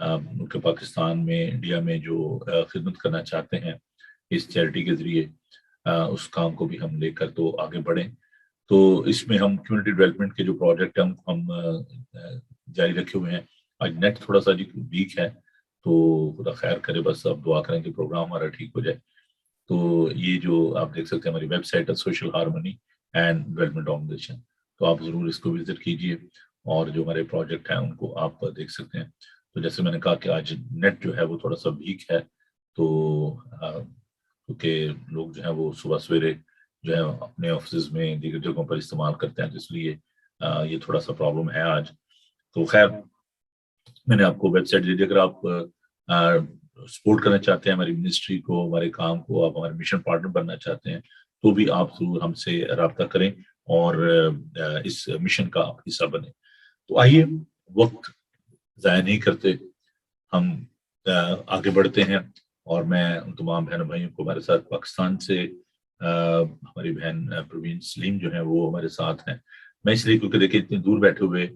ملک پاکستان میں انڈیا میں جو خدمت کرنا چاہتے ہیں اس چیریٹی کے ذریعے، اس کام کو بھی ہم لے کر تو آگے بڑھیں۔ تو اس میں ہم کمیونٹی ڈیولپمنٹ کے جو پروجیکٹ ہم جاری رکھے ہوئے ہیں۔ آج نیٹ تھوڑا سا ویک ہے تو خدا خیر کرے، بس اب دعا کریں کہ پروگرام ہمارا ٹھیک ہو جائے۔ تو یہ جو آپ دیکھ سکتے ہیں ہماری ویب سائٹ ہے social harmony and development organisation, تو آپ ضرور اس کو وزٹ کیجیے اور جو ہمارے پروجیکٹ ہیں ان کو آپ دیکھ سکتے ہیں۔ تو جیسے میں نے کہا کہ آج نیٹ جو ہے وہ تھوڑا سا ویک ہے، تو کیونکہ لوگ جو ہیں وہ صبح سویرے جو ہے اپنے آفسز میں دیگر جگہوں پر استعمال کرتے ہیں، تو اس لیے یہ تھوڑا سا پرابلم ہے آج۔ تو خیر میں نے آپ کو ویب سائٹ دے دی، اگر آپ سپورٹ کرنا چاہتے ہیں ہماری منسٹری کو، ہمارے کام کو، آپ ہمارے مشن پارٹنر بننا چاہتے ہیں تو بھی آپ ضرور ہم سے رابطہ کریں اور اس مشن کا حصہ بنیں۔ تو آئیے وقت ضائع نہیں کرتے، ہم آگے بڑھتے ہیں، اور میں ان تمام بہن بھائیوں کو ہمارے ساتھ پاکستان سے ہماری بہن پروین سلیم جو ہیں وہ ہمارے ساتھ ہیں۔ میں اس لیے کیونکہ دیکھیں اتنی دور بیٹھے ہوئے،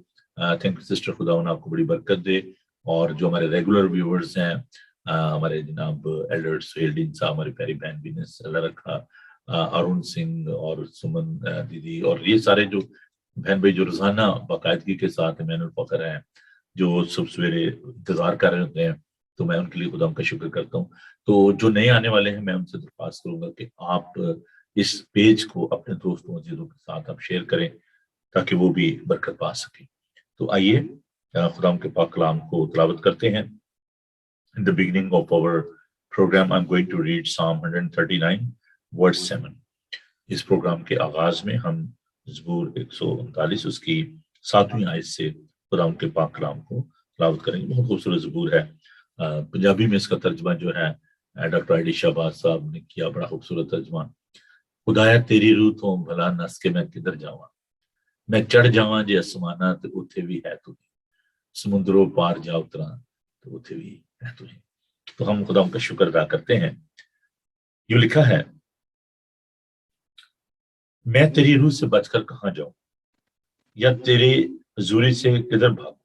تھینک یو سسٹر، خدا انہیں آپ کو بڑی برکت دے، اور جو ہمارے ریگولر ویورز ہیں، ہمارے جناب ایلڈر سہیل ڈین صاحب، ہماری پیاری بہن بینس اللہ رکھا، ارون سنگھ اور سمن دیدی، اور یہ سارے جو بہن بھائی جو روزانہ باقاعدگی کے ساتھ مین الفخر ہیں، جو صبح سویرے انتظار کر رہے ہوتے ہیں، تو میں ان کے لیے خدا کا شکر کرتا ہوں۔ تو جو نئے آنے والے ہیں میں ان سے درخواست کروں گا کہ آپ اس پیج کو اپنے دوستوں عزیزوں کے ساتھ آپ شیئر کریں تاکہ وہ بھی برکت پا سکیں۔ تو آئیے خدا کے پاک کلام کو تلاوت کرتے ہیں۔ In the beginning of our program, I'm going to read Psalm 139, verse 7. Us programme کے آغاز میں ہم زبور 139 اس کی 7ویں آیت سے خدا کے پاک کلام کو تلاوت کریں گے۔ بہت خوبصورت زبور ہے، پنجابی میں اس کا ترجمہ جو ہے ڈاکٹر آئی ڈی شہباز صاحب نے کیا، بڑا خوبصورت ترجمہ۔ خدایا تیری روح تو بھلا نس کے میں کدھر جاواں، میں چڑھ جاواں جے آسماناں تے اوتھے بھی ہے تو، سمندروں پار جا اتراں تو اوتھے بھی ہے تو۔ تو ہم خدا کا شکر ادا کرتے ہیں۔ یہ لکھا ہے، میں تیری روح سے بچ کر کہاں جاؤں، یا تیرے حضوری سے کدھر بھاگوں۔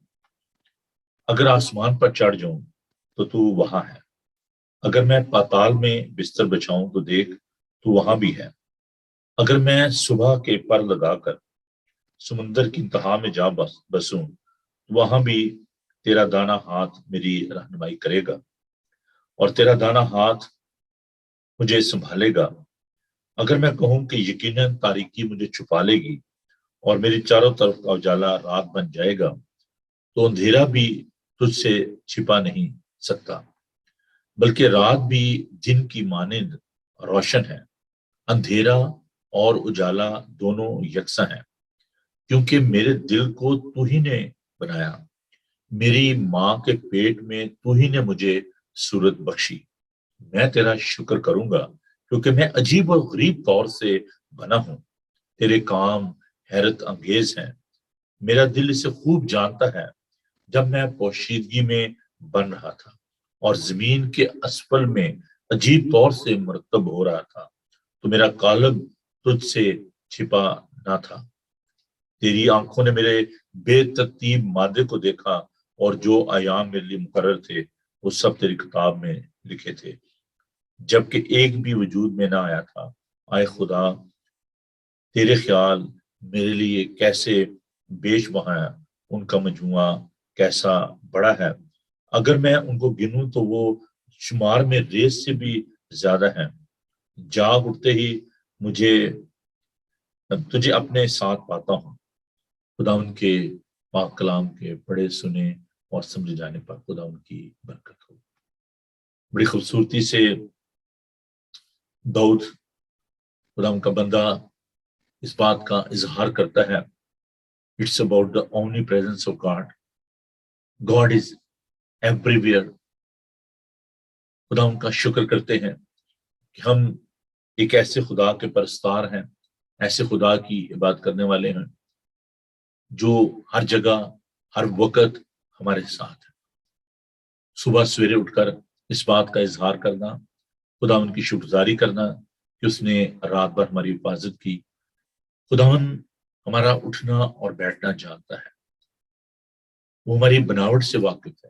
اگر آسمان پر چڑھ جاؤں تو تو وہاں ہے، اگر میں پاتال میں بستر بچھاؤں تو دیکھ تو وہاں بھی ہے۔ اگر میں صبح کے پر لگا کر سمندر کی انتہا میں جا بسوں، وہاں بھی تیرا دانا ہاتھ میری رہنمائی کرے گا، اور تیرا دانا ہاتھ مجھے سنبھالے گا۔ اگر میں کہوں کہ یقیناً تاریکی مجھے چھپا لے گی اور میری چاروں طرف کا اجالا رات بن جائے گا، تو اندھیرا بھی تجھ سے چھپا نہیں سکتا، بلکہ رات بھی دن کی مانند روشن ہے۔ اندھیرا اور اجالا دونوں یکساں ہیں، کیونکہ میرے دل کو تو ہی نے بنایا، میری ماں کے پیٹ میں تو ہی نے مجھے صورت بخشی۔ میں تیرا شکر کروں گا کیونکہ میں عجیب اور غریب طور سے بنا ہوں، تیرے کام حیرت انگیز ہیں، میرا دل اسے خوب جانتا ہے۔ جب میں پوشیدگی میں بن رہا تھا اور زمین کے اسفل میں عجیب طور سے مرتب ہو رہا تھا، تو میرا قالب تجھ سے چھپا نہ تھا۔ تیری آنکھوں نے میرے بے ترتیب مادے کو دیکھا، اور جو ایام میرے لیے مقرر تھے وہ سب تیری کتاب میں لکھے تھے، جبکہ ایک بھی وجود میں نہ آیا تھا۔ آئے خدا، تیرے خیال میرے لیے کیسے بیش بہا ہیں، ان کا مجموعہ کیسا بڑا ہے۔ اگر میں ان کو گنوں تو وہ شمار میں ریس سے بھی زیادہ ہیں۔ جاگ اٹھتے ہی تجھے اپنے ساتھ پاتا ہوں۔ خدا ان کے پاک کلام کے پڑھے سنے اور سمجھے جانے پر خدا ان کی برکت ہو۔ بڑی خوبصورتی سے داؤد خدا ان کا بندہ اس بات کا اظہار کرتا ہے، it's about the only presence of God, God is everywhere. خدا ان کا شکر کرتے ہیں کہ ہم ایک ایسے خدا کے پرستار ہیں، ایسے خدا کی عبادت کرنے والے ہیں جو ہر جگہ ہر وقت ہمارے ساتھ ہے۔ صبح سویرے اٹھ کر اس بات کا اظہار کرنا، خدا ان کی شکرگزاری کرنا کہ اس نے رات بھر ہماری حفاظت کی۔ خداون ہمارا اٹھنا اور بیٹھنا جانتا ہے، وہ ہماری بناوٹ سے واقف ہے،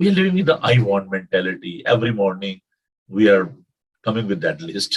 We are living with the I want mentality. Every morning we are coming with that list,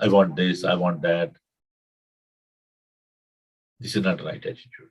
I want this, I want that. This is not right attitude.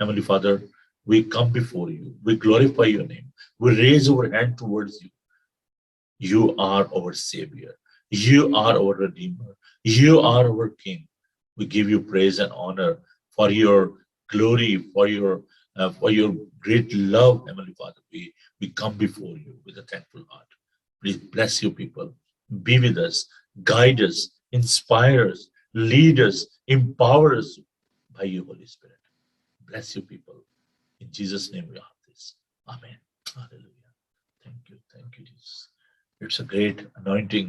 Heavenly Father, we come before you, we glorify your name, we raise our hand towards you. You are our Savior, you are our Redeemer, you are our King. We give you praise and honor for your glory, for your great love, Heavenly Father. We come before you with a thankful heart. Please bless your people, be with us, guide us, inspire us, lead us, empower us by your Holy Spirit. Bless you people. In Jesus' name we ask this. Amen. Hallelujah. Thank you, Jesus. It's a great anointing.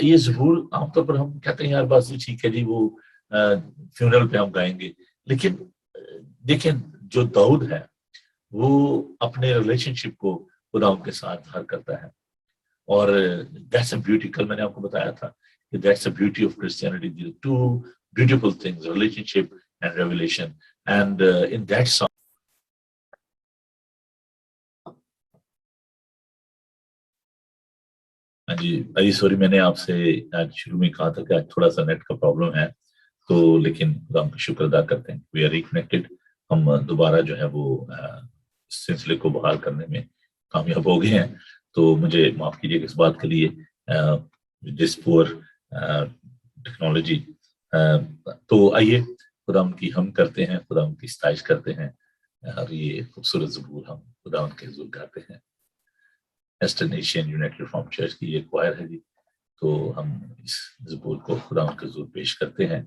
یہ ظہور عام طور پر ہم کہتے ہیں یار بس ٹھیک ہے جی وہ فیونرل پہ ہم گائیں گے، لیکن دیکھیں جو داؤد ہے وہ اپنے ریلیشن شپ کو خدا ان کے ساتھ ظاہر کرتا ہے، اور دیٹس اے بیوٹی. کل میں نے آپ کو بتایا تھا کہ that's a beauty of Christianity, two beautiful things, relationship and revelation. And in that song, ہاں جی سوری، میں نے آپ سے آج شروع میں کہا تھا کہ آج تھوڑا سا نیٹ کا پرابلم ہے، تو لیکن خدا ہم کا شکر ادا کرتے ہیں، وی آر ریکنیکٹڈ. ہم دوبارہ جو ہے وہ اس سلسلے کو بحال کرنے میں کامیاب ہو گئے ہیں. تو مجھے معاف کیجیے اس بات کے لیے، جس پور ٹیکنالوجی. تو آئیے خدا ان کی ہم کرتے ہیں، خدا ان کی ستائش کرتے ہیں، اور یہ خوبصورت ظہور ہم خدا ان کے حضور گاتے ہیں. ایسٹرنیشین یونائٹڈ ریفارم چرچ کی یہ کوائر ہے جی، تو ہم اس ظہور کو خدا ان کے حضور پیش کرتے ہیں.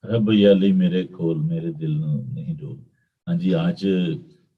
رب یالی میرے کول میرے دل نہیں ڈول. ہاں جی، آج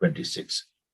26।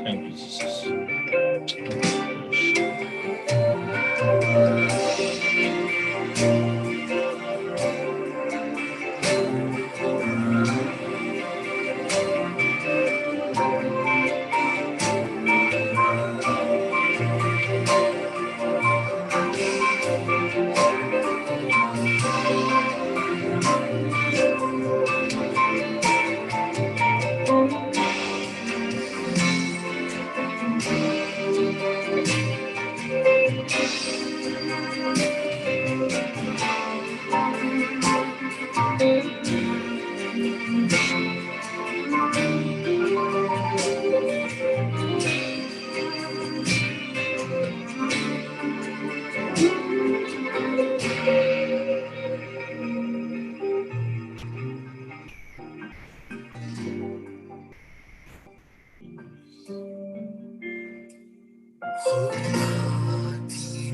Thank you, Jesus.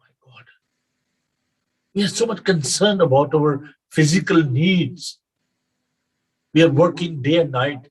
my God, we are so much concerned about our physical needs. We are working day and night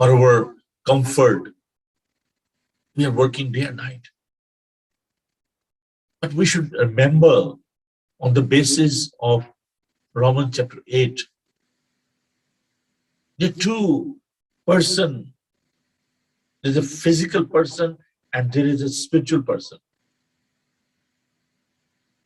for our comfort. We are working day and night. But we should remember on the basis of Romans chapter 8, the two person, there is a physical person and there is a spiritual person.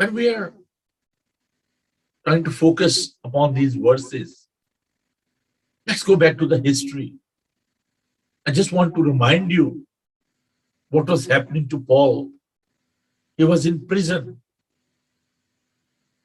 When we are trying to focus upon these verses, let's go back to the history. I just want to remind you what was happening to Paul. He was in prison,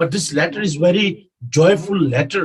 But this letter is very joyful letter.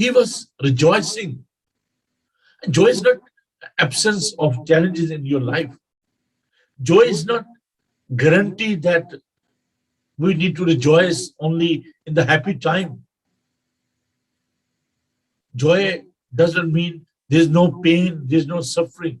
He was rejoicing. Joy is not absence of challenges in your life. Joy is not guarantee that we need to rejoice only in the happy time. Joy doesn't mean there's no pain, there's no suffering.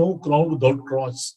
no crown without cross.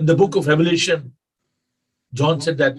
In the book of Revelation, John said that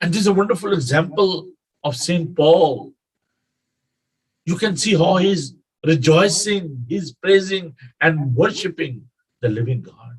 And this is a wonderful example of Saint Paul. You can see how he's rejoicing, he's praising and worshiping the living God.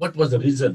What was the reason?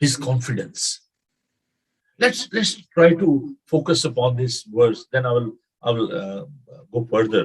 his confidence. Let's try to focus upon this verse. Then I will go further.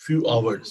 few hours,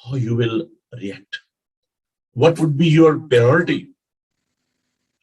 how you will react? What would be your priority?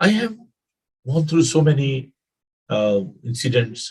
I have gone through so many incidents.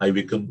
High Wycombe,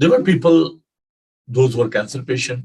There were people, those who were cancer patient,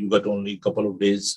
you got only couple of days.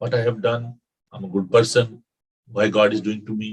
what I have done, I'm a good person, why God is doing to me,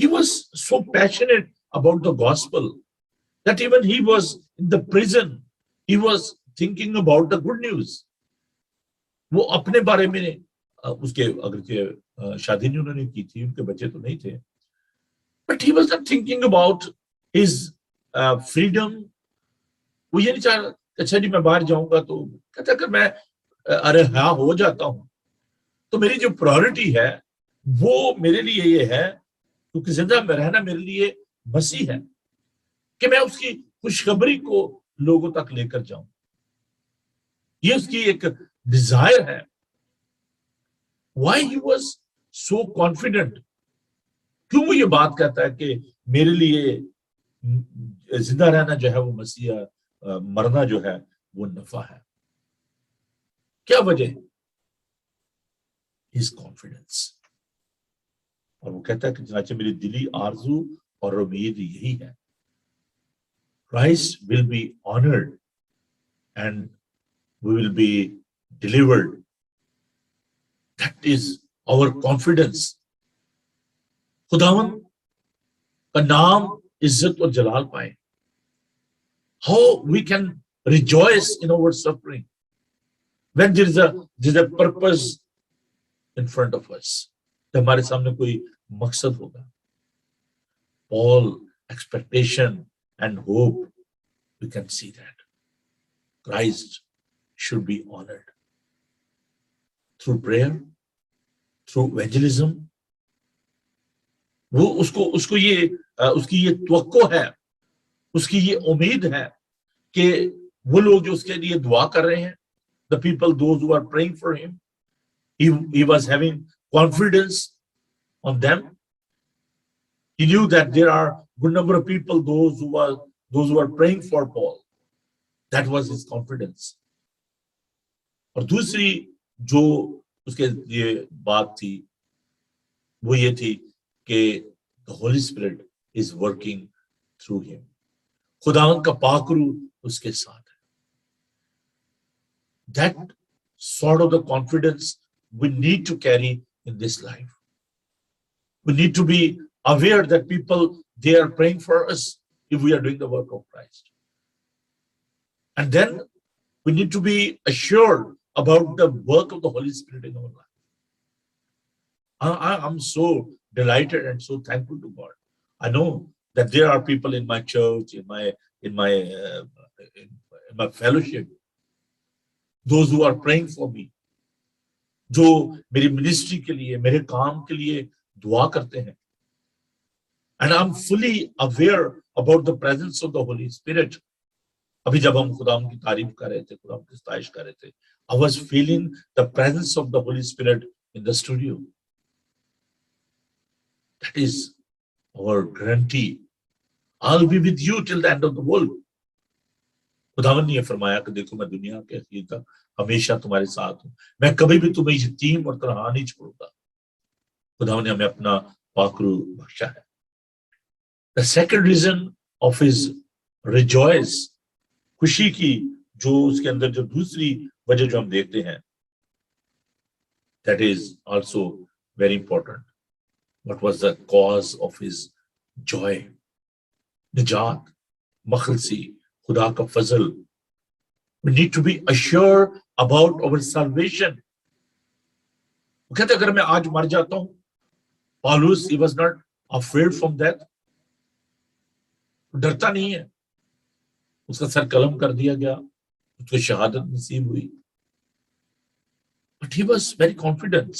He was so passionate about the gospel, that even he was in the prison, he was thinking about the good news. وہ اپنے بارے میں اس کے اگر شادی نہیں انہوں نے کی تھی, ان کے بچے تو نہیں تھے, but he was not thinking about his freedom. وہ یہ نہیں چاہ رہا اچھا جی میں باہر جاؤں گا تو کہتا اگر میں رہا ہو جاتا ہوں تو میری جو پرائورٹی ہے وہ میرے لیے یہ ہے, کیونکہ زندہ میں رہنا میرے لیے مسیح ہے, کہ میں اس کی خوشخبری کو لوگوں تک لے کر جاؤں. یہ اس کی ایک ڈیزائر ہے. Why he was so confident? کیوں وہ یہ بات کہتا ہے کہ میرے لیے زندہ رہنا جو ہے وہ مسیح, مرنا جو ہے وہ نفع ہے. کیا وجہ ہے؟ His confidence. اور وہ کہتا ہے کہ چنانچہ میری دلی آرزو اور امید یہی ہے, Christ will be honored and we will be delivered. That is our confidence. خداون کا نام عزت اور جلال پائے. How we can rejoice in our suffering when there is a purpose in front of us. جب ہمارے سامنے کوئی مقصد ہوگا. All expectation and hope, we can see that Christ should be honored through prayer, through evangelism. وہ اس کو یہ اس کی یہ توقع ہے, اس کی یہ امید ہے کہ وہ لوگ جو اس کے لیے دعا کر رہے ہیں, the people, those who are praying for him, he was having confidence on them. He knew that there are good number of people, those who are praying for Paul. That was his confidence. اور دوسری جو اس کے یہ بات تھی وہ یہ تھی کہ the Holy Spirit is working through him. خداوند کا پاک روح اس کے ساتھ ہے. That sort of the confidence we need to carry in this life. We need to be aware that people, they are praying for us if we are doing the work of Christ. And then we need to be assured about the work of the Holy Spirit in our life. I'm so delighted and so thankful to God. I know that there are people in my church, in my fellowship, those who are praying for me, جو میری ministry کے لیے, میرے کام کے لیے دعا کرتے ہیں. And I'm fully aware about the presence of the Holy Spirit. ابھی جب ہم خدا کی تعریف کر رہے تھے, خدا کی ستائش کر رہے تھے, I was feeling the presence of the Holy Spirit in the studio. That is our guarantee. I'll be with you till the end of the world. خداوند نے یہ فرمایا کہ دیکھو میں دنیا کے آخر تک ہمیشہ تمہارے ساتھ ہوں, میں کبھی بھی تمہیں یتیم اور تنہا نہیں چھوڑوں گا. خداوند نے ہمیں اپنا پاک روح بخشا ہے. The second reason of his rejoice, خوشی کی جو اس کے اندر جو دوسری وجہ جو ہم دیکھتے ہیں, that is also very important. What was the cause of his joy? نجات, مخلصی, خدا کا فضل. We need to be assured about our salvation. وہ کہتے اگر میں آج مر جاتا ہوں, Paulus, he was not afraid from death. ڈرتا نہیں ہے. اس کا سر قلم کر دیا گیا, اس کو شہادت نصیب ہوئی. But he was very confident.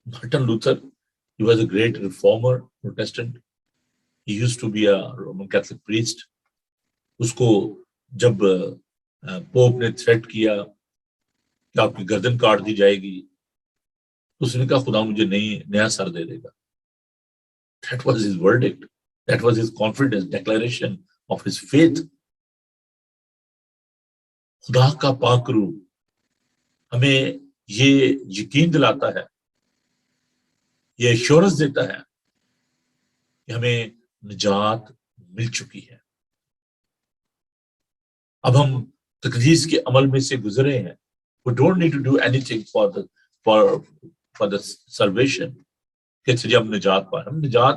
Martin Luther, he was a great reformer, Protestant. He used to be a Roman Catholic priest. اس کو جب پوپ نے تھریٹ کیا کہ آپ کی گردن کاٹ دی جائے گی, اس نے کہا خدا مجھے نیا سر دے دے گا. That was his verdict. That was his confidence, declaration of his faith. خدا کا پاک روح ہمیں یہ یقین دلاتا ہے, یہ ایشورنس دیتا ہے کہ ہمیں نجات مل چکی ہے. اب ہم تقدیس کے عمل میں سے گزرے ہیں. We don't need to do anything for the salvation. کہ چلیے ہم نجات پائیں. ہم نجات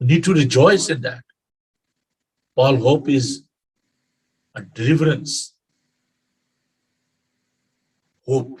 We need to rejoice in that. All hope is a deliverance. Hope,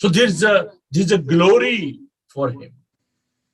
so there's a glory for him.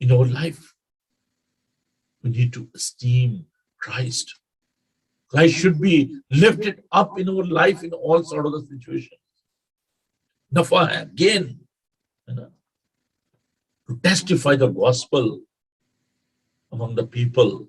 In our life, we need to esteem Christ. Christ should be lifted up in our life in all sort of the situations. Nafa hai, gain, to testify the gospel among the people.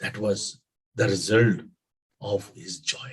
That was the result of his joy.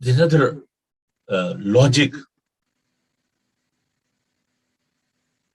There's another logic.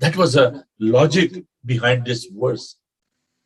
That was a logic behind this verse.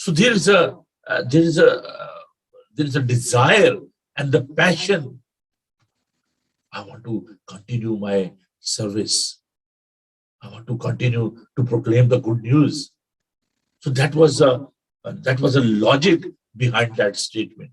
So there is a desire and the passion. I want to continue my service. I want to continue to proclaim the good news. So that was a logic behind that statement.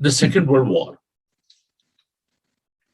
The Second World War,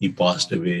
he passed away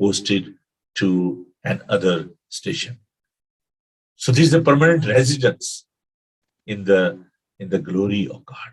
posted to another station. So this is a permanent residence in the glory of God.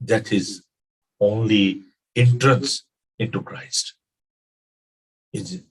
That is only entrance into Christ. Is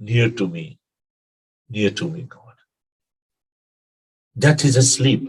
Near to me, God. That is a sleep.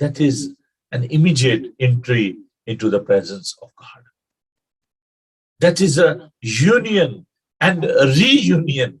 That is an immediate entry into the presence of God. That is a union and a reunion.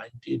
19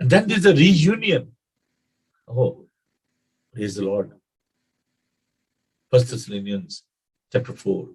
And then there's a reunion. Oh, praise the Lord. 1 Thessalonians chapter 4.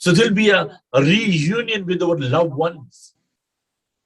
So there'll be a reunion with our loved ones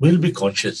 We'll be conscious।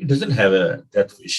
It doesn't have a death wish।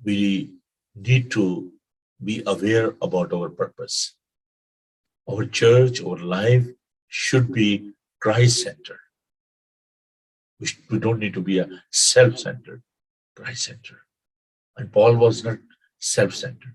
We need to be aware about our purpose. Our church, our life should be Christ-centered. We don't need to be a self-centered, Christ-centered. And Paul was not self-centered.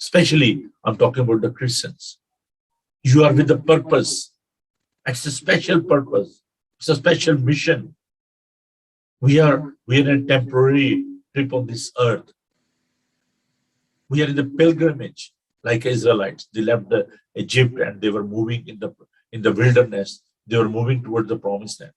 Especially, I'm talking about the Christians. You are with a purpose. It's a special purpose. It's a special mission. We are in a temporary trip on this earth. We are in the pilgrimage, like Israelites. They left the Egypt and they were moving in the wilderness. They were moving towards the promised land.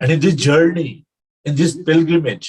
And in this journey, in this pilgrimage,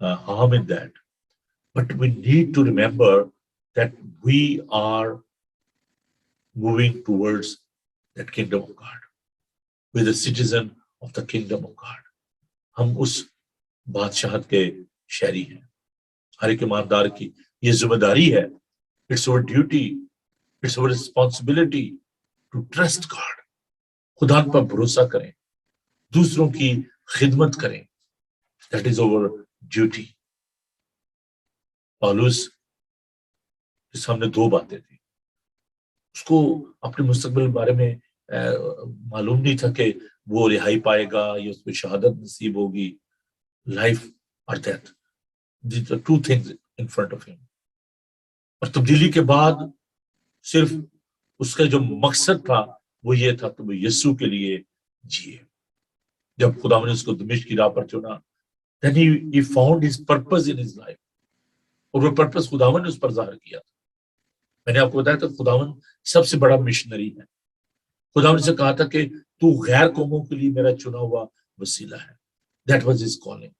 harm in that, but we need to remember that we are moving towards that kingdom of God. We're the citizen of the kingdom of God. ہم اس بادشاہت کے شہری ہیں. ہر ایک ایماندار کی یہ ذمہ داری ہے. It's our duty, it's our responsibility to trust God. خدا پر بھروسہ کریں, دوسروں کی خدمت کریں. That is our duty. پالوس کے سامنے دو باتیں تھیں. اس کو اپنے مستقبل کے بارے میں معلوم نہیں تھا کہ وہ رہائی پائے گا یا اس پہ شہادت نصیب ہوگی. لائف اور death, these are two things in front of him. اور تبدیلی کے بعد صرف اس کا جو مقصد تھا وہ یہ تھا کہ وہ یسوع کے لیے جیے. جب خدا نے اس کو دمشق کی راہ پر چنا, then he found his purpose in his life. اور وہ پرپس خداوند نے اس پر ظاہر کیا تھا. میں نے آپ کو بتایا تھا خداوند سب سے بڑا مشنری ہے. خداوند سے کہا تھا کہ تو غیر قوموں کے لیے میرا چنا ہوا وسیلہ ہے. That was his calling.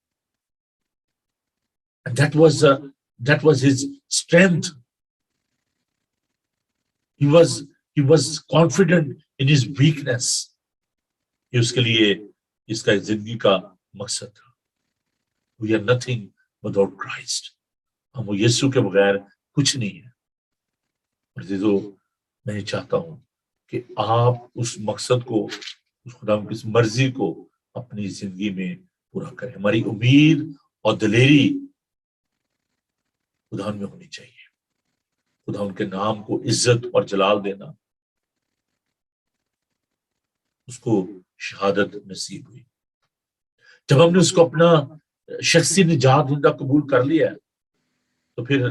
And that was his strength. He was confident in his weakness. یہ اس کے لیے اس کا زندگی کا مقصد تھا. We are nothing without Christ. ہم وہ یسوع کے بغیر کچھ نہیں ہے. اور عزیزو, میں چاہتا ہوں کہ آپ اس مقصد کو, اس خدا کی اس مرضی کو اپنی زندگی میں پورا کریں. ہماری امید اور دلیری خدا میں ہونی چاہیے. خدا ان کے نام کو عزت اور جلال دینا, اس کو شہادت نصیب ہوئی. جب ہم نے اس کو اپنا شخصی نجات دہندہ قبول کر لیا تو پھر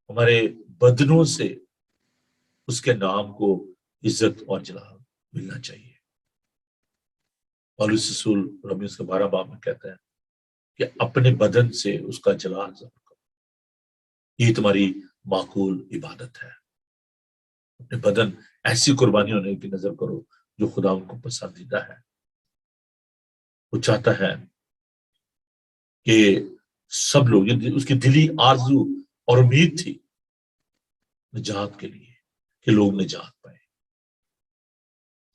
ہمارے بدنوں سے اس کے نام کو عزت اور جلال ملنا چاہیے. پالوس رسول رومیوز کے 12 باب میں کہتا ہے کہ اپنے بدن سے اس کا جلال ظاہر کرو. یہ تمہاری معقول عبادت ہے. اپنے بدن ایسی قربانی ہونے کی نظر کرو جو خدا ان کو پسندیدہ ہے. وہ چاہتا ہے کہ سب لوگ, اس کی دلی آرزو اور امید تھی نجات کے لیے کہ لوگ نجات پائیں.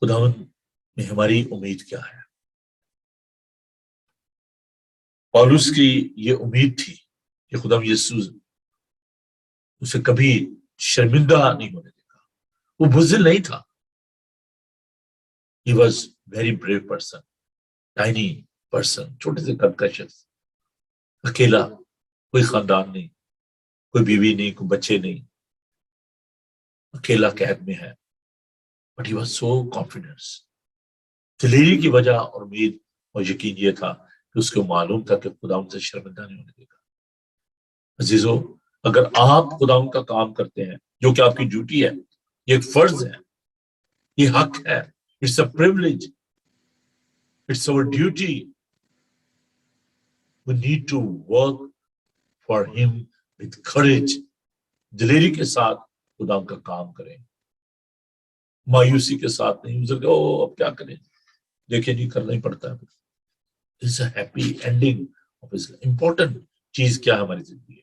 خداوند میں ہماری امید کیا ہے؟ پالوس کی یہ امید تھی کہ خدا یسوع اسے کبھی شرمندہ نہیں ہونے دے گا. وہ بزدل نہیں تھا. He was very brave person, tiny person, چھوٹے سے قد کا شخص, اکیلا, کوئی خاندان نہیں, کوئی بیوی نہیں, کوئی بچے نہیں, اکیلا قید میں ہے. But he was so confident. دلیری کی وجہ اور امید اور یقین یہ تھا کہ اس کو معلوم تھا کہ خدا ان سے شرمندہ نہیں ہونے دے گا. عزیزو, اگر آپ خدا ان کا کام کرتے ہیں جو کہ آپ کی ڈیوٹی ہے, یہ ایک فرض ہے, یہ حق ہے, it's a privilege, it's our duty. We need to work for him with courage. دلیری کے ساتھ خدا کا کام کریں, مایوسی کے ساتھ نہیں. اب کیا کریں, دیکھیں نہیں, کرنا ہی پڑتا ہے. It's a happy ending of his life. Important چیز کیا ہے ہماری زندگی ہے؟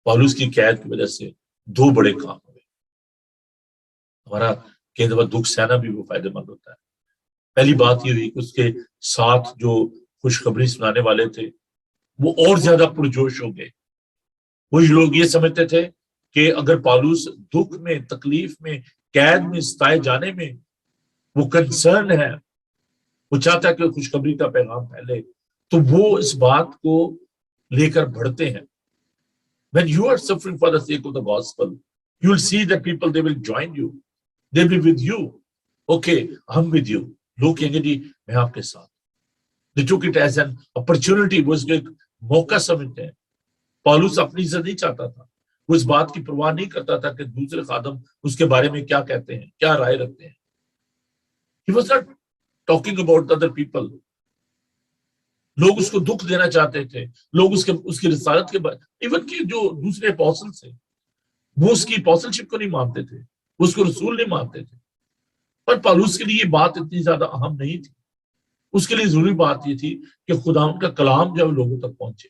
پالوس کی قید کی وجہ سے 2 بڑے کام ہوئے. ہمارا کئی دفعہ دکھ سہنا بھی وہ فائدہ مند ہوتا ہے. پہلی بات یہ ہوئی کہ اس کے ساتھ جو خوشخبری سنانے والے تھے وہ اور زیادہ پرجوش ہو گئے. کچھ لوگ یہ سمجھتے تھے کہ اگر پالوس دکھ میں, تکلیف میں, قید میں, ستائے جانے میں وہ کنسرن ہے, وہ چاہتا ہے کہ خوشخبری کا پیغام پھیلے, تو وہ اس بات کو لے کر بڑھتے ہیں. When you are suffering for the sake of the gospel, you will see that people, they will join you. They will be with you. Okay, I'm with you. لوگ کہیں گے جی میں آپ کے ساتھ. They took it as an opportunity. وہ اس کو ایک موقع سمجھتے ہیں. پالوس اپنی عزت نہیں چاہتا تھا. وہ اس بات کی پرواہ نہیں کرتا تھا کہ دوسرے خادم اس کے بارے میں کیا کہتے ہیں, کیا رائے رکھتے ہیں. He was not talking about other people. لوگ اس کو دکھ دینا چاہتے تھے. لوگ اس کی رسالت کے بارے, ایون کہ جو دوسرے اپوسٹل تھے وہ اس کی اپوسٹلشپ کو نہیں مانتے تھے, وہ اس کو رسول نہیں مانتے تھے. پر پالوس کے لیے یہ بات اتنی زیادہ اہم نہیں تھی. اس کے لیے ضروری بات یہ تھی کہ خدا ان کا کلام جب لوگوں تک پہنچے.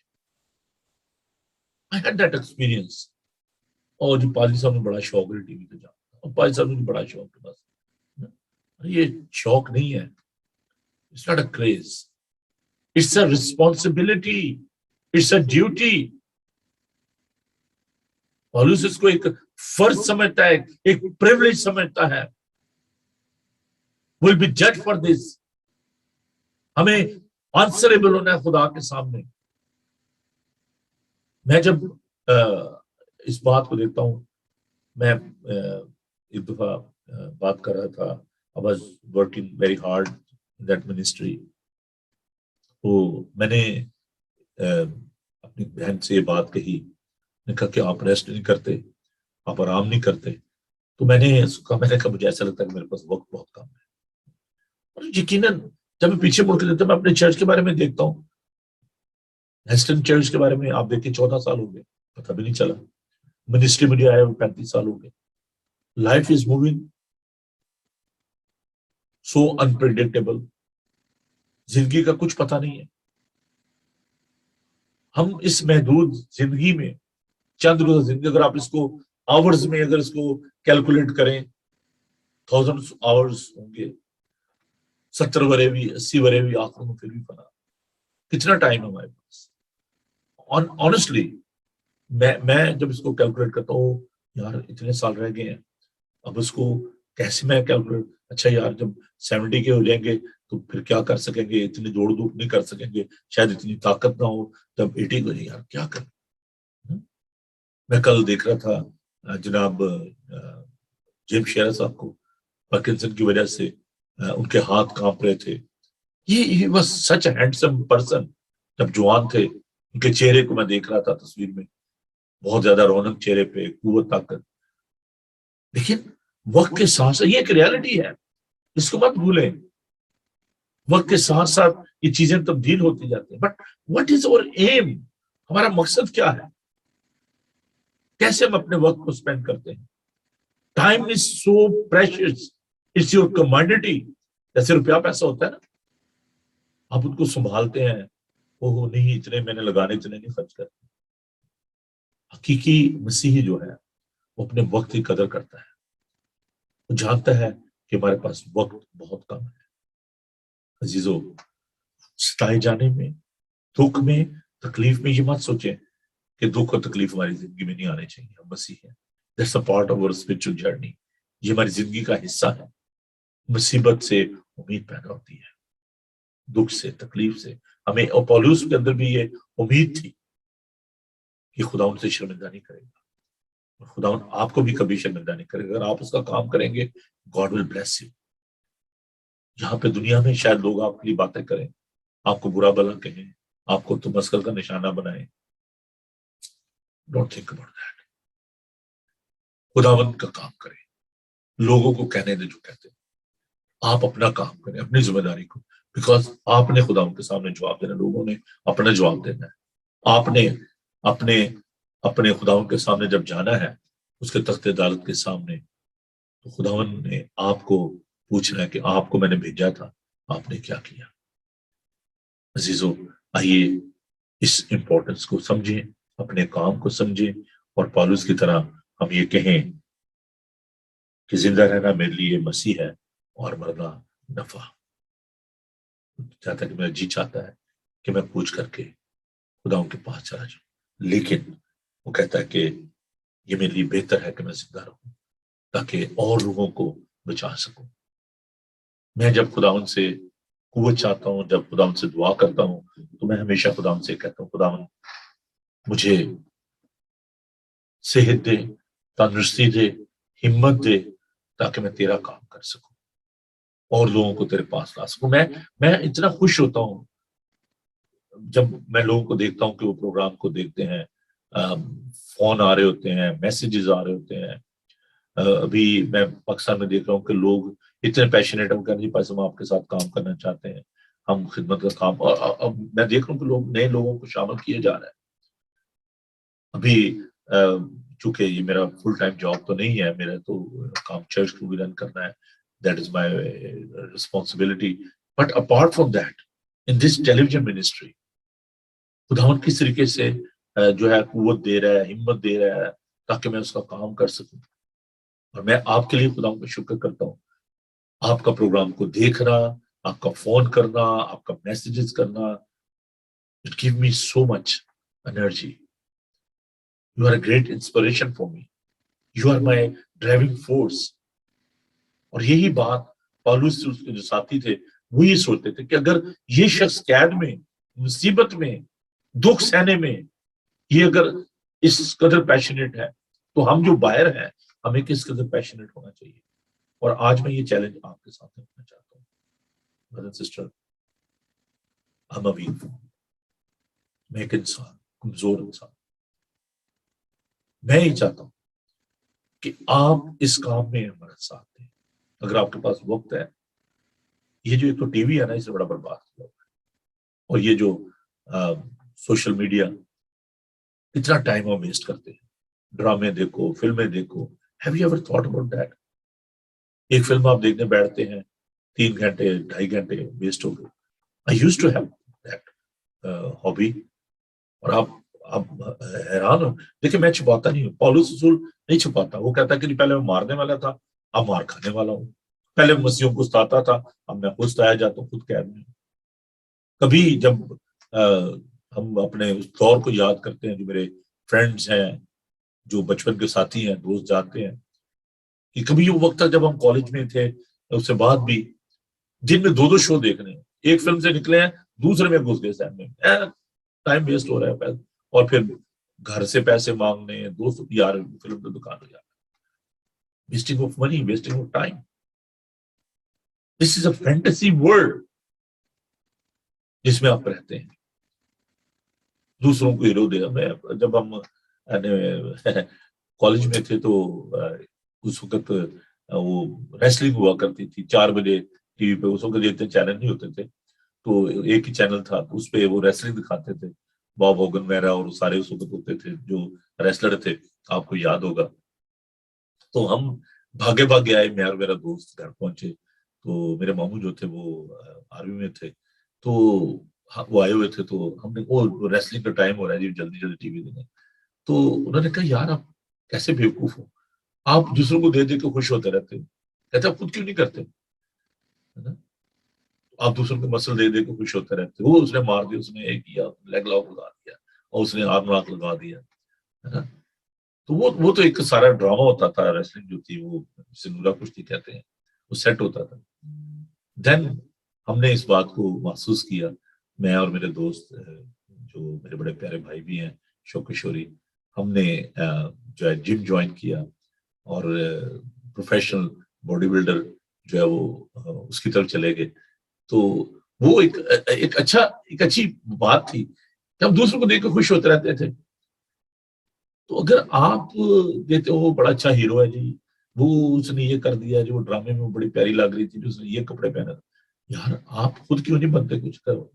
I had that experience. اور جی پادری صاحب نے بڑا شوق ہے ٹی وی پہ جانا, اور پادری صاحب نے بڑا شوق ہے, بس یہ شوق نہیں ہے, it's not a craze, it's a responsibility, it's a duty. پالوس اس کو ایک فرض سمجھتا ہے, ایک پریولیج سمجھتا ہے. ول بی جج فار دس, ہمیں آنسریبل ہونا ہے خدا کے سامنے. میں جب اس بات کو دیکھتا ہوں, میں ایک دفعہ بات کر رہا تھا, I was working very hard in that ministry. تو میں نے اپنی بہن سے یہ بات کہی, نے کہا کہ آپ ریسٹ نہیں کرتے, آپ آرام نہیں کرتے. تو میں نے کہا مجھے ایسا لگتا ہے کہ میرے پاس وقت بہت کم ہے. اور یقیناً جب میں پیچھے مڑ کے دیکھتا ہوں, میں اپنے چرچ کے بارے میں دیکھتا ہوں, ہیسٹن چرچ کے بارے میں آپ دیکھیں 14 سال ہو گئے, پتہ بھی نہیں چلا. منسٹری مجھے آیا وہ 35 سال ہو گئے. Life is moving so unpredictable, زندگی کا کچھ پتہ نہیں ہے. ہم اس محدود زندگی میں چند روز زندگی, اگر آپ اس کو آورز میں اگر اس کو کیلکولیٹ کریں, 1000 آورز ہوں گے, 70 ورے بھی, 80 ورے بھی, آخر میں پھر بھی فنا. کتنا ٹائم ہے ہمارے پاس؟ آنیسٹلی میں جب اس کو کیلکولیٹ کرتا ہوں, یار اتنے سال رہ گئے ہیں, اب اس کو کیسے میں کیلکولیٹ, اچھا یار جب 70 کے ہو جائیں گے تو پھر کیا کر سکیں گے, اتنی دوڑ دھوپ نہیں کر سکیں گے, شاید اتنی طاقت نہ ہو. جب 80 کو جائیں, یار کیا کریں. میں کل دیکھ رہا تھا جناب جیم شیرا صاحب کو, پارکنسن کی وجہ سے ان کے ہاتھ کانپ رہے تھے. یہ was such a handsome person. جب جوان تھے, ان کے چہرے کو میں دیکھ رہا تھا تصویر میں, بہت زیادہ رونق چہرے پہ, قوت, طاقت. لیکن وقت کے ساتھ ساتھ یہ ایک ریالٹی ہے, اس کو مت بھولیں. وقت کے ساتھ ساتھ یہ چیزیں تبدیل ہوتی جاتی ہیں. But what is our aim, ہمارا مقصد کیا ہے, کیسے ہم اپنے وقت کو اسپینڈ کرتے ہیں. Time is so precious, it's your commodity. جیسے روپیہ پیسہ ہوتا ہے نا, آپ ان کو سنبھالتے ہیں, اوہ نہیں اتنے میں نے لگانے, اتنے نہیں خرچ کرتے. حقیقی مسیحی جو ہے وہ اپنے وقت کی قدر کرتا ہے, وہ جانتا ہے کہ ہمارے پاس وقت بہت کم ہے. عزیزو, ستائے جانے میں, دکھ میں, تکلیف میں, یہ مت سوچیں کہ دکھ اور تکلیف ہماری زندگی میں نہیں آنے چاہیے. ہم مسیح ہیں, دیٹس اے پارٹ آف اور اسپرچل جرنی. یہ ہماری زندگی کا حصہ ہے. مصیبت سے امید پیدا ہوتی ہے, دکھ سے, تکلیف سے. ہمیں اور پولس کے اندر بھی یہ امید تھی کہ خدا ان سے شرمندہ نہیں کرے گا, خدا آپ کو بھی کبھی شرمندہ نہیں کرے گا. اگر آپ اس کا کام کریں گے, گاڈ ول بلیس یو. جہاں پہ دنیا میں شاید لوگ آپ کے لیے باتیں کریں, آپ کو برا بھلا کہیں, آپ کو تمسخر کا نشانہ بنائیں, ڈونٹ تھنک اباؤٹ دیٹ. خداوند کا کام کریں, لوگوں کو کہنے دیں جو کہتے ہیں, آپ اپنا کام کریں, اپنی ذمہ داری کو, بیکاز آپ نے خداوند کے سامنے جواب دینا, لوگوں نے اپنا جواب دینا ہے. آپ نے اپنے خداوند کے سامنے جب جانا ہے, اس کے تخت عدالت کے سامنے, تو خداوند نے آپ کو پوچھنا ہے کہ آپ کو میں نے بھیجا تھا, آپ نے کیا کیا. عزیزو, آئیے اس امپورٹنس کو سمجھیں, اپنے کام کو سمجھیں, اور پالوس کی طرح ہم یہ کہیں کہ زندہ رہنا میرے لیے مسیح ہے اور مرنا نفع. چاہتا ہے کہ میرا جی چاہتا ہے کہ میں پوچھ کر کے خدا ان کے پاس چلا جاؤں, لیکن وہ کہتا ہے کہ یہ میرے لیے بہتر ہے کہ میں زندہ رہوں تاکہ اور لوگوں کو بچا سکوں. میں جب خدا ان سے قوت چاہتا ہوں, جب خدا ان سے دعا کرتا ہوں, تو میں ہمیشہ خدا ان سے کہتا ہوں, خدا مجھے صحت دے, تندرستی دے, ہمت دے, تاکہ میں تیرا کام کر سکوں اور لوگوں کو تیرے پاس لا سکوں. میں اتنا خوش ہوتا ہوں جب میں لوگوں کو دیکھتا ہوں کہ وہ پروگرام کو دیکھتے ہیں, فون آ رہے ہوتے ہیں, میسیجز آ رہے ہوتے ہیں. ابھی میں پاکستان میں دیکھ رہا ہوں کہ لوگ اتنے پیشنیٹ ہیں کہ نہیں پاس, ہم آپ کے ساتھ کام کرنا چاہتے ہیں, ہم خدمت کا کام, اور اب میں دیکھ رہا ہوں کہ لوگ نئے لوگوں کو شامل کیے جا رہے ہیں. ابھی چونکہ یہ میرا فل ٹائم جاب تو نہیں ہے, میرا تو کام چرچ کو بھی رن کرنا ہے, that is my responsibility. But apart from that, in this television ministry خداوند کس طریقے سے جو ہے قوت دے رہا ہے, ہمت دے رہا ہے, تاکہ میں اس کا کام کر سکوں. اور میں آپ کے لیے خدا کا شکر کرتا ہوں. آپ کا پروگرام کو دیکھنا, آپ کا فون کرنا, آپ کا میسیجز کرنا, it gave me so much energy. You are a great inspiration for me. You are my driving force. اور یہی بات پالوس سے اس کے جو ساتھی تھے وہ یہ سوچتے تھے کہ اگر یہ شخص قید میں, مصیبت میں, دکھ سہنے میں یہ اگر اس قدر پیشنیٹ ہے تو ہم جو باہر ہیں ہمیں کس قدر پیشنیٹ ہونا چاہیے. اور آج میں یہ چیلنج آپ کے ساتھ رکھنا چاہتا ہوں. برادر sister, I'm a weak man. میں ایک انسان, کمزور انسان. میں یہ چاہتا ہوں کہ آپ اس کام میں ہمارا ساتھ دیں. اگر آپ کے پاس وقت ہے, یہ جو ایک تو ٹی وی ہے نا, اس سے بڑا برباد کیا ہوا ہے. اور یہ جو سوشل میڈیا, اتنا ٹائم ہم ویسٹ کرتے ہیں. ڈرامے دیکھو, فلمیں دیکھو. Have you ever thought about that? ایک فلم آپ دیکھنے بیٹھتے ہیں, 3 گھنٹے 2.5 گھنٹے ویسٹ ہو گئے. I used to have that hobby. اور آپ حیران ہو. دیکھیں میں چھپاتا نہیں ہوں, پالوس رسول نہیں چھپاتا. وہ کہتا کہ پہلے میں مارنے والا تھا, اب مار کھانے والا ہوں. پہلے مسیحوں کو ستاتا تھا, اب میں خود ستایا جاتا ہوں, خود قید میں. کبھی جب ہم اپنے اس دور کو یاد کرتے ہیں, جو میرے فرینڈز ہیں, جو بچپن کے ساتھی ہیں, دوست جاتے ہیں, کہ کبھی یہ وقت تھا جب ہم کالج میں تھے, اس سے بعد بھی جن میں 2 شو دیکھنے ہیں, ایک فلم سے نکلے ہیں دوسرے میں گھس گئے سین میں, ٹائم ویسٹ ہو رہا ہے. اور پھر گھر سے پیسے مانگنے, دوست یار فلم کی دکان ہو جانا, wasting of money, wasting of time. This is a fantasy world جس میں آپ رہتے ہیں. دوسروں کو ہیرو دے. میں جب ہم کالج میں تھے تو اس وقت وہ ریسلنگ ہوا کرتی تھی 4 بجے ٹی وی پہ. اس وقت اتنے چینل نہیں ہوتے تھے, تو ایک ہی چینل تھا, اس پہ وہ ریسلنگ دکھاتے تھے. باب ہوگن وغیرہ اور سارے اس وقت ہوتے تھے جو ریسلر تھے, آپ کو یاد ہوگا. تو ہم بھاگے بھاگے آئے, میں اور میرا دوست گھر پہنچے تو میرے ماموں جو تھے وہ آرمی میں تھے, تو وہ آئے ہوئے تھے. تو ہم نے وہ ریسلنگ کا ٹائم ہو رہا ہے جی, جلدی جلدی ٹی وی دینے. تو انہوں نے کہا یار آپ کیسے بیوقوف ہو, آپ دوسروں کو دے دے کے خوش ہوتے رہتے ہو. کہتے آپ خود کیوں نہیں کرتے, آپ دوسروں کو مسل دے دے کے خوش ہوتے رہتے. وہ اس نے مار دیا, اس نے ایک کیا, لیگ لاک لگا دیا, اور اس نے آرم لاک لگا دیا, ہے نا. تو وہ تو ایک سارا ڈرامہ ہوتا تھا. ریسلنگ جو تھی وہ سنورا کشتی کہتے ہیں, وہ سیٹ ہوتا تھا. دین ہم نے اس بات کو محسوس کیا, میں اور میرے دوست جو میرے بڑے پیارے بھائی بھی ہیں شوق کشوری, ہم نے جو ہے جم جوائن کیا, اور پروفیشنل باڈی بلڈر جو ہے وہ اس کی طرف چلے گئے. تو وہ ایک اچھی بات تھی کہ ہم دوسروں کو دیکھ کے خوش ہوتے رہتے تھے. تو اگر آپ دیتے ہو بڑا اچھا ہیرو ہے جی, وہ اس نے یہ کر دیا, جو ڈرامے میں بڑی پیاری لگ رہی تھی, جو اس نے یہ کپڑے پہنا, یار آپ خود کیوں نہیں بنتے کچھ کرو,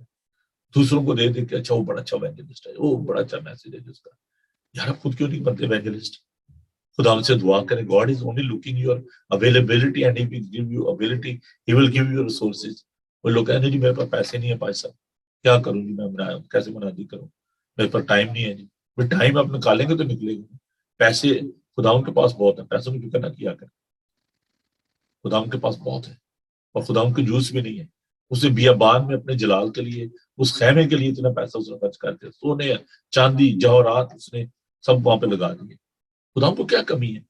دوسروں کو دے دے کے اچھا وہ بڑا اچھا ایونجلسٹ ہے, وہ بڑا اچھا میسج ہے جس کا, یار آپ خود کیوں نہیں بنتے ایونجلسٹ. خدا ان سے دعا کریں, God is only looking your availability and he will give you ability, he will give you resources. وہ لوگ کہتے ہیں جی میرے پاس پیسے نہیں ہے پاس صاحب, کیا کروں جی, میں کیسے منادی کروں, میرے پاس ٹائم نہیں ہے جی. ٹائم آپ نکالیں گے تو نکلے گا. پیسے خداؤں کے پاس بہت ہے, پیسوں کی فکر نہ کیا کریں, خداؤں کے پاس بہت ہے. اور خداؤں کے جوس بھی نہیں ہے. اسے بیابان میں اپنے جلال کے لیے, اس خیمے کے لیے اتنا پیسہ اس نے خرچ کر دیا, سونے چاندی جوہرات اس نے سب وہاں پہ لگا دیے. خداؤں کو کیا کمی ہے.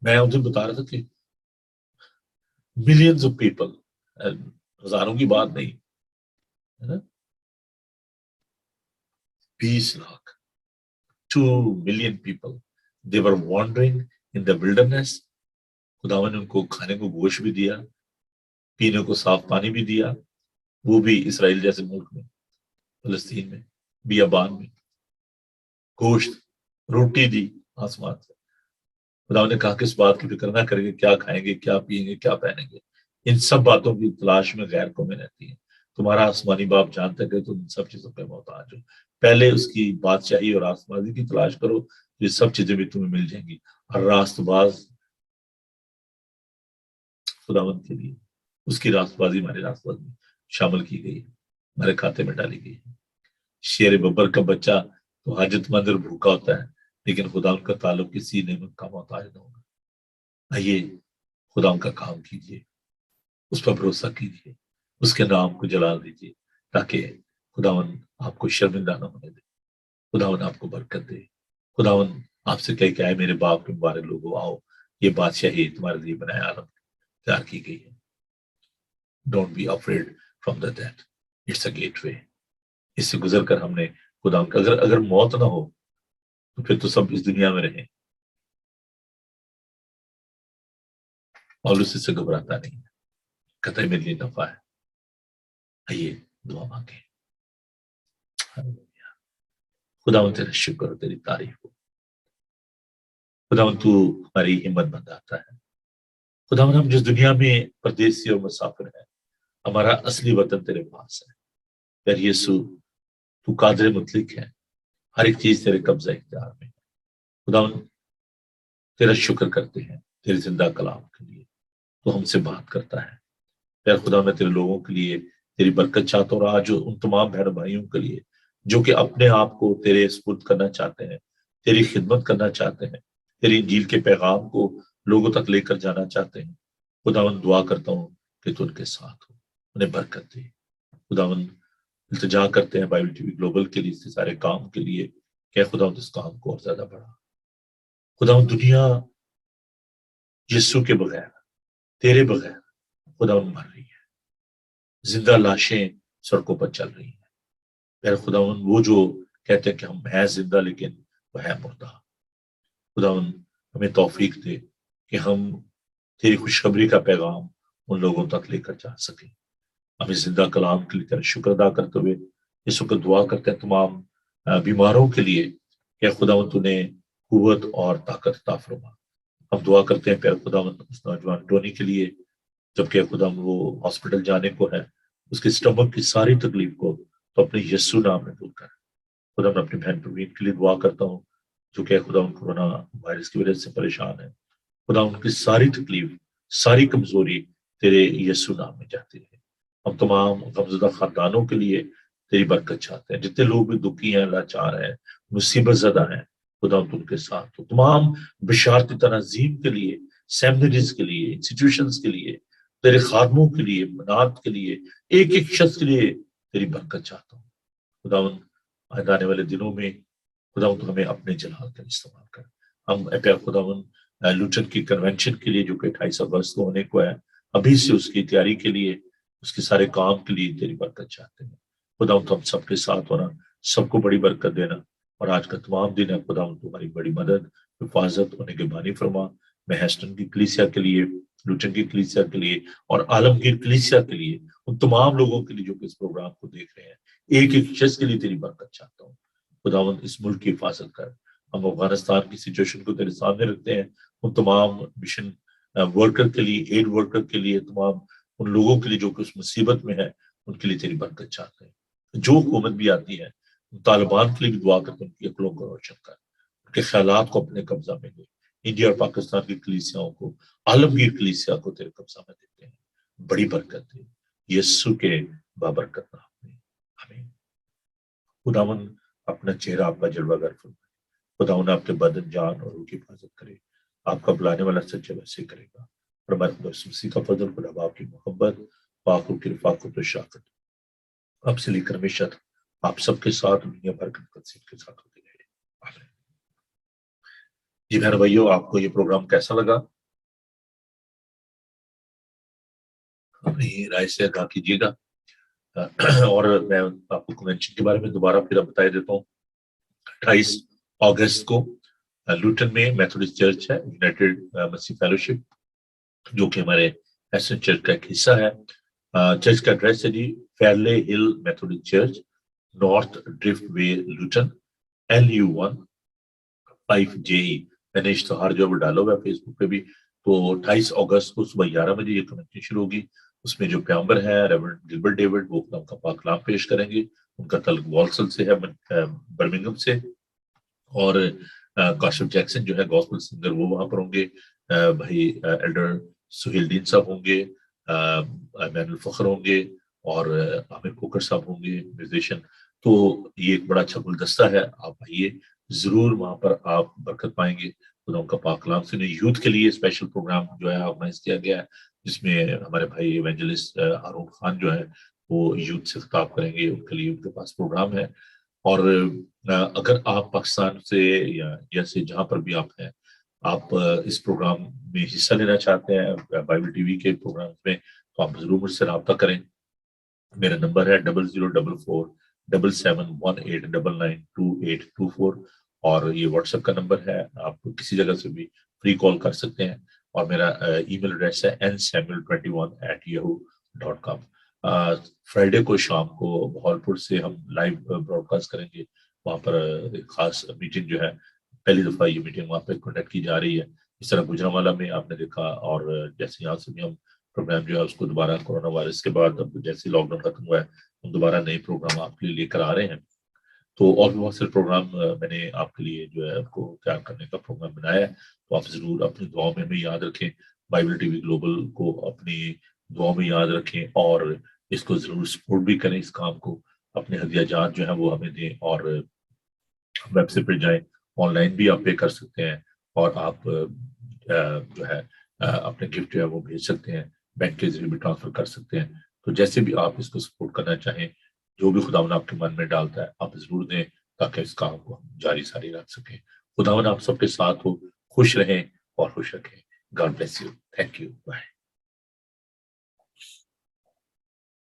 میں اس دن بتا رہا تھا کہ ملینز آف پیپل, ہزاروں کی بات نہیں ہے نا, 20 lakh 2 million people, they were wandering in the wilderness. خداوند نے ان کو کھانے کو گوشت بھی دیا, پینے کو صاف پانی بھی دیا, وہ بھی اسرائیل جیسے ملک میں, فلسطین میں, بیابان میں, گوشت روٹی دی آسمان سے. خداوند نے کہا کہ اس بات کی فکر نہ کریں گے کیا کھائیں گے, کیا پیئیں گے, کیا پہنیں گے. ان سب باتوں کی تلاش میں غیر قومیں رہتی ہیں. تمہارا آسمانی باپ جانتا ہے کہ تم ان سب چیزوں پہ محتاج ہو. پہلے اس کی بادشاہی اور آسمانی کی تلاش کرو, یہ سب چیزیں بھی تمہیں مل جائیں گی. اور راست باز خداوند کے لیے, اس کی راست بازی ہمارے راست بازی میں شامل کی گئی, ہمارے کھاتے میں ڈالی گئی. شیر ببر کا بچہ تو حاجت مند اور بھوکا ہوتا ہے, لیکن خدا ان کا تعلق کسی نعمت کا محتاج نہ ہوگا. آئیے خدا ان کا کام کیجیے، اس پر بھروسہ کیجیے، اس کے نام کو جلال دیجیے، تاکہ خداون آپ کو شرمندہ نہ ہونے دے، خداون آپ کو برکت دے. خداون آپ سے کہے کہ اے میرے باپ کے مبارک لوگوں، آؤ، یہ بادشاہی تمہارے لیے بنایا عالم تیار کی گئی ہے. Don't be afraid from the death, it's a gateway. اس سے گزر کر ہم نے خدا کا اگر موت نہ ہو تو پھر تو سب اس دنیا میں رہیں. پالوس اس سے گھبراتا نہیں ہے، کہتا ہے میرے لیے نفع ہے. آئیے دعا مانگے. خداوند تیرا شکر اور تیری تعریف ہو. خداوند تو ہماری ہمت بندھاتا ہے. خداوند ہم جس دنیا میں پردیسی اور مسافر ہیں، ہمارا اصلی وطن تیرے پاس ہے. یار یسوع، تو قادر مطلق ہے، ہر ایک چیز تیرے قبضہ اختیار میں ہے. خداوند تیرا شکر کرتے ہیں تیرے زندہ کلام کے لیے، تو ہم سے بات کرتا ہے. پھر خدا میں تیرے لوگوں کے لیے تیری برکت چاہتا ہوں، اور آج ان تمام بہن بھائیوں کے لیے جو کہ اپنے آپ کو تیرے سپرد کرنا چاہتے ہیں، تیری خدمت کرنا چاہتے ہیں، تیری انجیل کے پیغام کو لوگوں تک لے کر جانا چاہتے ہیں. خداوند دعا کرتا ہوں کہ تو ان کے ساتھ ہو، انہیں برکت دے. خداوند التجا کرتے ہیں بائبل ٹی وی گلوبل کے لیے، اس سارے کام کے لیے کہ خداوند اس کام کو اور زیادہ بڑھا. خداوند دنیا یسوع کے بغیر، تیرے بغیر خداوند مر رہی ہے. زندہ لاشیں سڑکوں پر چل رہی ہیں. پھر خداوند وہ جو کہتے ہیں کہ ہم ہیں زندہ لیکن وہ ہے مردہ، خداوند ہمیں توفیق دے کہ ہم تیری خوشخبری کا پیغام ان لوگوں تک لے کر جا سکیں. ہمیں زندہ کلام کے لیے تیرا شکر ادا کرتے ہوئے اس وقت دعا کرتے ہیں تمام بیماروں کے لیے کہ خداوند انہیں قوت اور طاقت عطا فرما. ہم دعا کرتے ہیں پیر خداوند اس نوجوان ٹونی کے لیے، جبکہ خداوند وہ ہاسپٹل جانے کو ہے، اس کے اسٹمک کی ساری تکلیف کو تو اپنے یسوع نام میں دور کر. خدا میں اپنی بہن پروین کے لیے دعا کرتا ہوں جو کہ خدا ان کورونا وائرس کی وجہ سے پریشان ہے. خدا ان کی ساری تکلیف، ساری کمزوری تیرے یسوع نام میں جاتی ہے. ہم تمام غمزدہ خاندانوں کے لیے تیری برکت چاہتے ہیں. جتنے لوگ بھی دکھی ہیں، لاچار ہیں، مصیبت زدہ ہیں، خدا ان کے ساتھ ہو. تمام بشارتی تنظیم کے لیے، سیمنریز کے لیے، انسٹیٹیوشنز کے لیے، تیرے خادموں کے لیے، منات کے لیے، ایک ایک شخص کے لیے تیری برکت چاہتا ہوں. خداوند آنے والے دنوں میں خداوند ہمیں اپنے جلال کا استعمال کر. ہم خداوند لوٹن کی کنونشن کے لیے جو کہ 28 اگست کو ہونے کو ہے، ابھی سے اس کی تیاری کے لیے، اس کے سارے کام کے لیے تیری برکت چاہتے ہیں. خداوند ہم سب کے ساتھ ہونا، سب کو بڑی برکت دینا. اور آج کا تمام دن ہے خداوند تمہاری بڑی مدد، حفاظت ہونے کے بانی فرما. میں ہیسٹن کی کلیسیا کے لیے، لوٹن کی کلیسیا کے لیے اور عالمگیر کلیسیا کے لیے، ان تمام لوگوں کے لیے جو کہ اس پروگرام کو دیکھ رہے ہیں، ایک ایک شخص کے لیے تیری برکت چاہتا ہوں. خداوند اس ملک کی حفاظت کر. ہم افغانستان کی سچویشن کو تیرے سامنے رکھتے ہیں. ان تمام مشن ورکر کے لیے، ایڈ ورکر کے لیے، تمام ان لوگوں کے لیے جو کہ اس مصیبت میں ہے، ان کے لیے تیری برکت چاہتے ہیں. جو حکومت بھی آتی ہے، طالبان کے لیے بھی دعا کرتے ہیں، ان کی عقلوں کو روشن کر، ان کے خیالات کو اپنے قبضہ میں لے. انڈیا اور پاکستان کی کلیسیاؤں کو، عالمگیر کلیسیا کو تیرے قبضہ میں دیتے ہیں. بڑی برکت دے یسوع کے بابرکت نام میں، آمین. خداوند اپنا چہرہ آپ کا جلوہ گر فرمائے. خداوند آپ کے بدن، جان اور روح کی حفاظت کرے. آپ کا بلانے والا سچے ویسے کرے گا. اور ہمارے خدا مسیح کا فضل، خدا باپ کی محبت، پاک روح کی رفاقت و شفقت آپ سے لے کر ہمیشہ آپ سب کے ساتھ دنیا بھر کے ساتھ ہوتے رہے. آمین. جی بہن بھائیو، آپ کو یہ پروگرام کیسا لگا؟ اپنی رائے سے آگاہ کیجیے گا. اور میں آپ کو کنونشن کے بارے میں دوبارہ پھر بتا دیتا ہوں. 28 اگست کو لوٹن میں میتھوڈسٹ چرچ ہے، یونائٹیڈ مسیح فیلوشپ، جو کہ ہمارے ایسن چرچ کا ایک حصہ ہے. چرچ کا ایڈریس ہے جی فیرلے ہل میتھوڈسٹ چرچ، نارتھ ڈرفٹ وے، لوٹن، LU1 5JE. میں نے اشتہار جو ہے وہ ڈالا ہوا ہے فیس بک پہ بھی. تو 28 اگست کو صبح 11 بجے یہ کنونشن شروع ہوگی. اس میں جو پیغمبر ہے ریورنڈ گلبرٹ ڈیوڈ، وہ خدا کا پاک کلام پیش کریں گے. ان کا تعلق والسل سے ہے، برمنگم سے. اور کاشف جیکسن جو ہے گاسپل سنگر، وہ وہاں پر ہوں گے. بھائی ایلڈر سہیل دین صاحب ہوں گے، امین الفخر ہوں گے، اور عامر کوکر صاحب ہوں گے میوزیشین. تو یہ ایک بڑا اچھا گلدستہ ہے. آپ آئیے ضرور وہاں پر آپ برکت پائیں گے. خدا ان کا پاک کلام سے. یوتھ کے لیے اسپیشل پروگرام جو ہے آرگنائز کیا گیا ہے، جس میں ہمارے بھائی ایونجلسٹ ہارون خان جو ہے وہ یوتھ سے خطاب کریں گے. ان کے لیے ان کے پاس پروگرام ہے. اور اگر آپ پاکستان سے یا انڈیا سے جہاں پر بھی آپ ہیں، آپ اس پروگرام میں حصہ لینا چاہتے ہیں بائبل ٹی وی کے پروگرام میں، تو آپ ضرور مجھ سے رابطہ کریں. میرا نمبر ہے 0044-7718992824، اور یہ واٹس ایپ کا نمبر ہے. آپ کسی جگہ سے بھی فری کال کر سکتے ہیں. اور میرا ای میل ایڈریس ہے nsamuel21@yahoo.com. فرائیڈے کو شام کو بہاولپور سے ہم لائیو براڈ کاسٹ کریں گے. وہاں پر ایک خاص میٹنگ جو ہے، پہلی دفعہ یہ میٹنگ وہاں پہ کنڈکٹ کی جا رہی ہے. اس طرح گجرانوالہ میں آپ نے دیکھا، اور جیسے یہاں سے بھی ہم پروگرام جو ہے اس کو دوبارہ کورونا وائرس کے بعد اب جیسے لاک ڈاؤن ختم ہوا ہے، ہم دوبارہ نئے پروگرام آپ کے لیے لے کر آ رہے ہیں. تو اور بھی بہت سے پروگرام میں نے آپ کے لیے جو ہے آپ کو تیار کرنے کا پروگرام بنایا ہے. تو آپ ضرور اپنی دعاؤں میں یاد رکھیں. بائبل ٹی وی گلوبل کو اپنی دعاؤں میں یاد رکھیں، اور اس کو ضرور سپورٹ بھی کریں. اس کام کو اپنے ہدیہ جات جو ہیں وہ ہمیں دیں، اور ویب سائٹ پہ جائیں. آن لائن بھی آپ پے کر سکتے ہیں، اور آپ جو ہے اپنے گفٹ جو ہے وہ بھیج سکتے ہیں، بینک کے ذریعے بھی ٹرانسفر کر سکتے ہیں. تو جیسے بھی آپ اس کو سپورٹ کرنا چاہیں، جو بھی خداوند آپ کے من میں ڈالتا ہے آپ ضرور دیں، تاکہ اس کام کو ہم جاری ساری رکھ سکیں. خداوند آپ سب کے ساتھ ہو. خوش رہیں اور خوش رکھیں. God bless you. Thank you. Bye.